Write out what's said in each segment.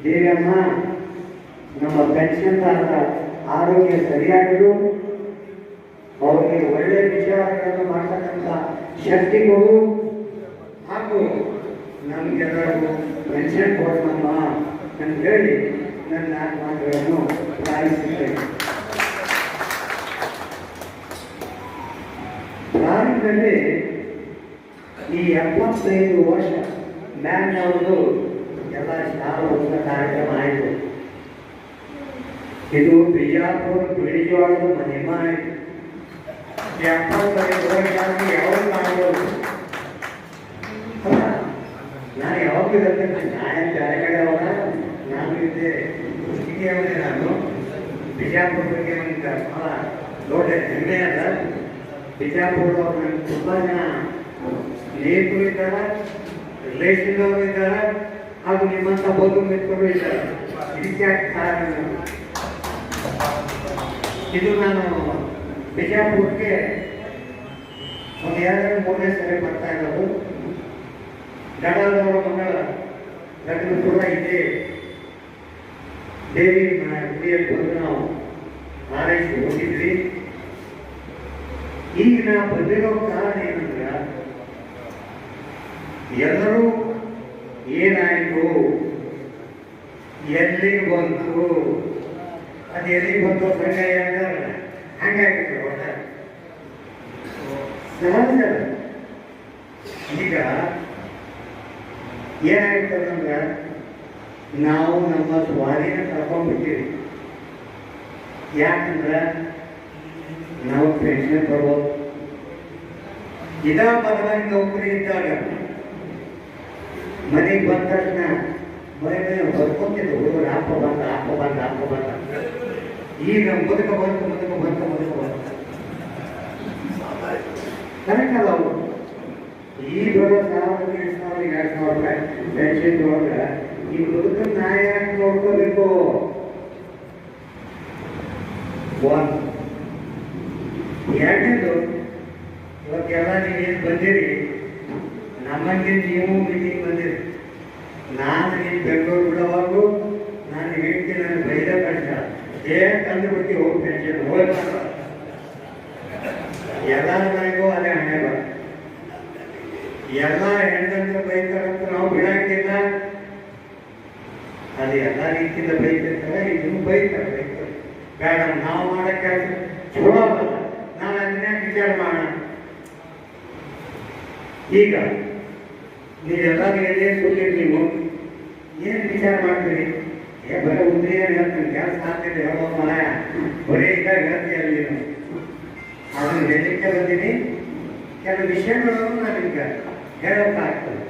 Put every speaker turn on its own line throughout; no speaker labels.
ದೇವಮ್ಮ ನಮ್ಮ ಪೆನ್ಷನ್ದಾರರ ಆರೋಗ್ಯ ಸರಿಯಾಗಲು ಅವರಿಗೆ ಒಳ್ಳೆಯ ವಿಚಾರಗಳನ್ನು ಮಾಡ್ತಕ್ಕಂಥ ಶಕ್ತಿಗಳು ಹಾಗೂ ನಮಗೆಲ್ಲರಿಗೂ ಪೆನ್ಷನ್ ಕೊಡೋಣಮ್ಮ ಅಂತ ಹೇಳಿ ನನ್ನ ಮಾತುಗಳನ್ನು ಪ್ರಾರಂಭಿಸುತ್ತೇನೆ. ಪ್ರಾರಂಭದಲ್ಲಿ ಈ 75 ವರ್ಷ ಬ್ಯಾಂಕ್ನವ್ರದ್ದು ಎಲ್ಲ ಶಾಲಾ ಕಾರ್ಯಕ್ರಮ ಆಯಿತು. ಇದು ಬಿಜಾಪುರ ಬಿಳಿಜೋಳದ ಮಹಿಮಾ ಆಯಿತು. 75 ವರ್ಷ ಯಾವಾಗ ಮಾಡ್ಬೋದು? ನಾನು ಯಾವಾಗ ಇರಬೇಕು? ನಾನು ಬೇರೆ ಕಡೆ ಅವರ ನಾನು ಇದ್ದೆ ಪುಷ್ಟಿಗೆ ಅವರೇ. ನಾನು ಬಿಜಾಪುರ ಬಗ್ಗೆ ಒಂದು ಭಾಳ ದೊಡ್ಡ ಹೆಮ್ಮೆ ಅದ. ಬಿಜಾಪುರದವ್ರು ನನಗೆ ತುಂಬ ಜನ ಸ್ನೇಹಿತರು ಇದ್ದಾರೆ, ರಿಲೇಷನ್ ಅವರು ಇದ್ದಾರೆ, ಹಾಗೂ ನಿಮ್ಮಂಥ ಬಂಧು ಮಿತ್ರರು ಇದ್ದಾರೆ. ಇದಕ್ಕೆ ಕಾರಣ ಇದು ನಾನು ಬಿಜಾಪುರಕ್ಕೆ ಒಂದು 2-3ನೇ ಸರಿ ಬರ್ತಾ ಇರೋದು. ಗಡದವರ ಮಗಳ ಲಗ್ನ ಕೂಡ ಇದೆ. ದೇವಿ ಗುಡಿಯಲ್ಲಿ ಬಂದು ನಾವು ಆರೈಸಿ ಹೋಗಿದ್ವಿ. ಈಗ ನಾ ಬಂದಿರೋ ಕಾರಣ ಏನಂದ್ರೆ, ಎಲ್ಲರೂ ಏನಾಯಿತು, ಎಲ್ಲಿಗೆ ಬಂತು, ಅದು ಎಲ್ಲಿಗೆ ಬಂತು ಸಂಗಯ್ಯ ಅಂತಾರಲ್ಲ, ಹಂಗಾಗಿತ್ತು. ಒಟ್ಟ ಸಹಜ. ಈಗ ಏನಾಗಿರ್ತದಂದ್ರೆ, ನಾವು ನಮ್ಮ ಸ್ವಾಧೀನ ಕಳ್ಕೊಂಡ್ಬಿಟ್ಟಿವಿ. ಯಾಕಂದ್ರೆ ನಾವು ಪೆನ್ಷನ್ ಬರ್ಬೋದು. ಇದ ಬದಲಾಗಿ ನೌಕರಿ ಇದ್ದಾಗ ಮನೆಗೆ ಬಂದ ತಕ್ಷಣ ಮನೆ ಬರ್ಕೊತಿದ್ದು ಹುಡುಗರು ಹಾಕೋ ಬಂದ. ಈಗ ಮುದುಕ ಬಂತು. ಕರೆಕ್ಟ್ ಅಲ್ಲ ಅವರು. ಈ ಬರೋ 1,000, 2,000 ರೂಪಾಯಿ ಪೆನ್ಷನ್ ಒಳಗೆ ಈ ಮುದುಕ ನ್ಯಾಯ ನೋಡ್ಕೋಬೇಕು. ಎರಡನೇದು, ಇವತ್ತೆಲ್ಲ ನೀವೇನು ಬಂದಿರಿ, ನಮಗೆ ನೀವು ಮೀಟಿಂಗ್ ಬಂದಿರಿ. ನಾನು ನೀನು ಬೆಂಗಳೂರು ಬಿಡೋವಾಗೂ ನಾನು ಹೇಳ್ತೀನಿ, ನಾನು ಬೈದ ಕಷ್ಟ ತಂದು ಬಿಟ್ಟು ಹೋಗಿ ಪೆನ್ಷನ್ ಹೋಗ್ತಾರ. ಎಲ್ಲ ಮನೆಗೂ ಅದೇ ಹಣೆ ಬರ. ಎಲ್ಲ ಹೆಣ್ಣಂದ್ರೆ ಬೈತಾರಂತ ನಾವು ಬಿಡಂಗಿಲ್ಲ. ಅದು ಎಲ್ಲ ರೀತಿಯಿಂದ ಬೈತಿರ್ತಾರೆ, ಇದನ್ನು ಬೈತಾರೆ. ಬೇಡ, ನಾವು ಮಾಡೋ ಕೆಲಸ ಚಲೋ ಅಲ್ಲ, ನಾವು ಅದನ್ನೇ ವಿಚಾರ ಮಾಡೋಣ. ಈಗ ನೀವೆಲ್ಲ ಏನೇನು ಕೂತಿರಿ, ನೀವು ಏನು ವಿಚಾರ ಮಾಡ್ತೀರಿ? ಬರೀ ಉದ್ರಿ ಏನು ಹೇಳ್ತೀನಿ, ಕೆಲಸ ಆಗ್ತಿದೆ ಹೇಳೋ ಮನಾಯ ಬರೀ ಇದ್ದಾಗ ಹೇಳ್ತೀಯ ನೀನು. ಅದನ್ನು ಹೇಳಲಿಕ್ಕೆ ಬಂದೀನಿ. ಕೆಲವು ವಿಷಯಗಳನ್ನು ನನಗೆ ಹೇಳೋಕ್ಕಾಗ್ತದೆ.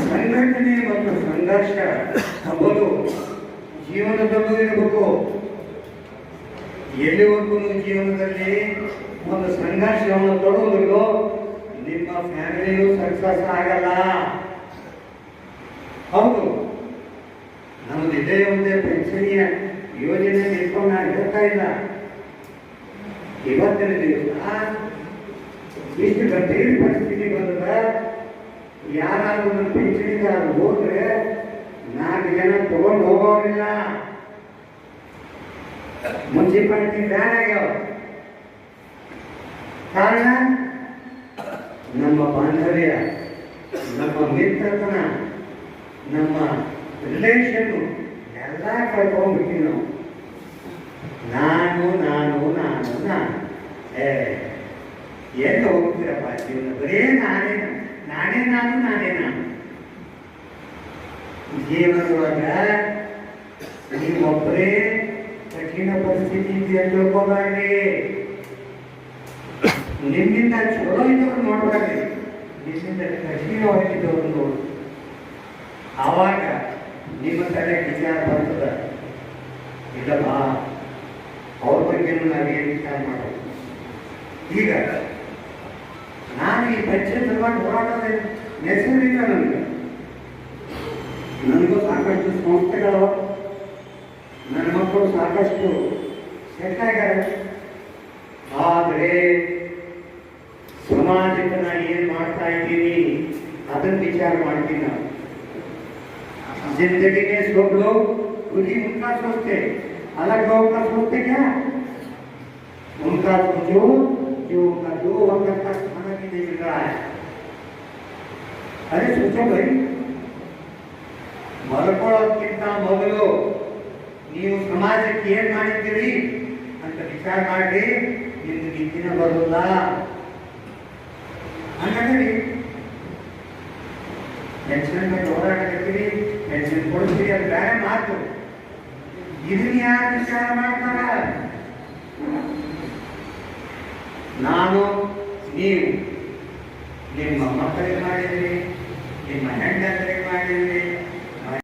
ಸಂಘಟನೆ ಮತ್ತು ಸಂಘರ್ಷ ಎಂಬುದು ಜೀವನದಲ್ಲೂ ಇರಬೇಕು. ಎಲ್ಲಿವರೆಗೂ ಜೀವನದಲ್ಲಿ ಒಂದು ಸಂಘರ್ಷವನ್ನು ತೊಡೋದಿಲ್ಲೋ ನಿಮ್ಮ ಫ್ಯಾಮಿಲಿಯೂ ಸಕ್ಸಸ್ ಆಗಲ್ಲ. ಹೌದು, ನಮ್ಮದು ಇದೇ ಒಂದೇ ಪೆನ್ಷನಿಯ ಯೋಜನೆ ನಿಂತ್ಕೊಂಡು ನಾನು ಹೇಳ್ತಾ ಇಲ್ಲ. ಇವತ್ತಿನ ದಿವಸ ಇಷ್ಟು ಗಂಭೀರ ಪರಿಸ್ಥಿತಿ ಬಂದ್ರೆ ಯಾರಾದ್ರೂ ಒಂದು ಪಿಂಚಣಿಗಾರ ಹೋದ್ರೆ 4 ಜನ ತಗೊಂಡು ಹೋಗೋರಿಲ್ಲ. ಮುನ್ಸಿಪಾಲಿಟಿ ಬ್ಯಾನ್ ಆಗ್ಯಾವ. ಕಾರಣ ನಮ್ಮ ಬಾಂಧವ್ಯ, ನಮ್ಮ ಮಿತ್ರತನ, ನಮ್ಮ ರಿಲೇಷನ್ನು ಎಲ್ಲ ಕಳ್ಕೊಂಡ್ಬಿಟ್ಟಿವಿ ನಾವು. ನಾನು ಎಲ್ಲಿ ಹೋಗ್ತೀರಪ್ಪ ಜೀವನ? ಬರೇ ನಾನೇ ನಾನು. ಜೀವನದೊಳಗ ನೀವೊಬ್ಬರೇ ಕಠಿಣ ಪರಿಸ್ಥಿತಿ ಇದೆ ಅಂತ ತಿಳ್ಕೊಬಾರ್ರಿ. ನಿಮ್ಮಿಂದ ಚಲೋ ಇದ್ದವ್ರು ನೋಡ್ಬಾರ್ರಿ, ನಿಮ್ಮಿಂದ ಕಠಿಣವಾಗಿದ್ದವ್ರು ನೋಡಿ. ಆವಾಗ ನಿಮ್ಮ ತಲೆ ವಿಚಾರ ಬರ್ತದ, ಇಲ್ಲಪ್ಪ ಅವ್ರ ಬಗ್ಗೆ ನಾವೇನು ವಿಚಾರ ಮಾಡೋದು. ಈಗ ನಾನು ಈ ಪಂಚಾಯತ್ ಸಲುವಾಗಿ ಹೋರಾಟದ ಹೆಸರಿಲ್ಲ. ನನಗೂ ಸಾಕಷ್ಟು ಸಂಸ್ಥೆಗಳು, ನನ್ನ ಮಕ್ಕಳು ಸಾಕಷ್ಟು ಸೆಟ್ ಆಗ್ಯಾರ. ಆದರೆ ಸಮಾಜಕ್ಕೆ ನಾನು ಏನು ಮಾಡ್ತಾ ಇದ್ದೀನಿ ಅದನ್ನು ವಿಚಾರ ಮಾಡ್ತೀನಿ. ನಾವು जिंदगी में सब लोग खुद ही उनका सोचते, अलग लोगों का सोचते क्या? उनका सोचो जो उनका 2 वक्त का खाना भी नहीं मिल रहा है। अरे सोचो भाई, ಮಲ್ಕೊಳ್ಳೋದಕ್ಕಿಂತ ಮೊದಲು ನೀವು ಸಮಾಜಕ್ಕೆ ಏನ್ ಮಾಡಿದ್ದೀರಿ ಅಂತ ವಿಚಾರ ಮಾಡಿ ನಿಮ್ಗೆ ದಿನ ಬರೋಲ್ಲ ಹಾಗಾದ್ರೆ ಪೆನ್ಷನ್ ಮೇಲೆ ಹೋರಾಡಕತ್ತೀರಿ, ಪೆನ್ಷನ್ ಕೊಡ್ತೀರಿ, ಅದು ಬೇರೆ ಮಾತು. ಇದನ್ನ ಯಾರು ವಿಚಾರ ಮಾಡ್ತಾರ? ನಾನು ನೀವು ನಿಮ್ಮ ಮಕ್ಕಳಿಗೆ ಮಾಡಿದ್ರಿ, ನಿಮ್ಮ ಹೆಂಡರಿಗೆ ಮಾಡಿದ್ರಿ,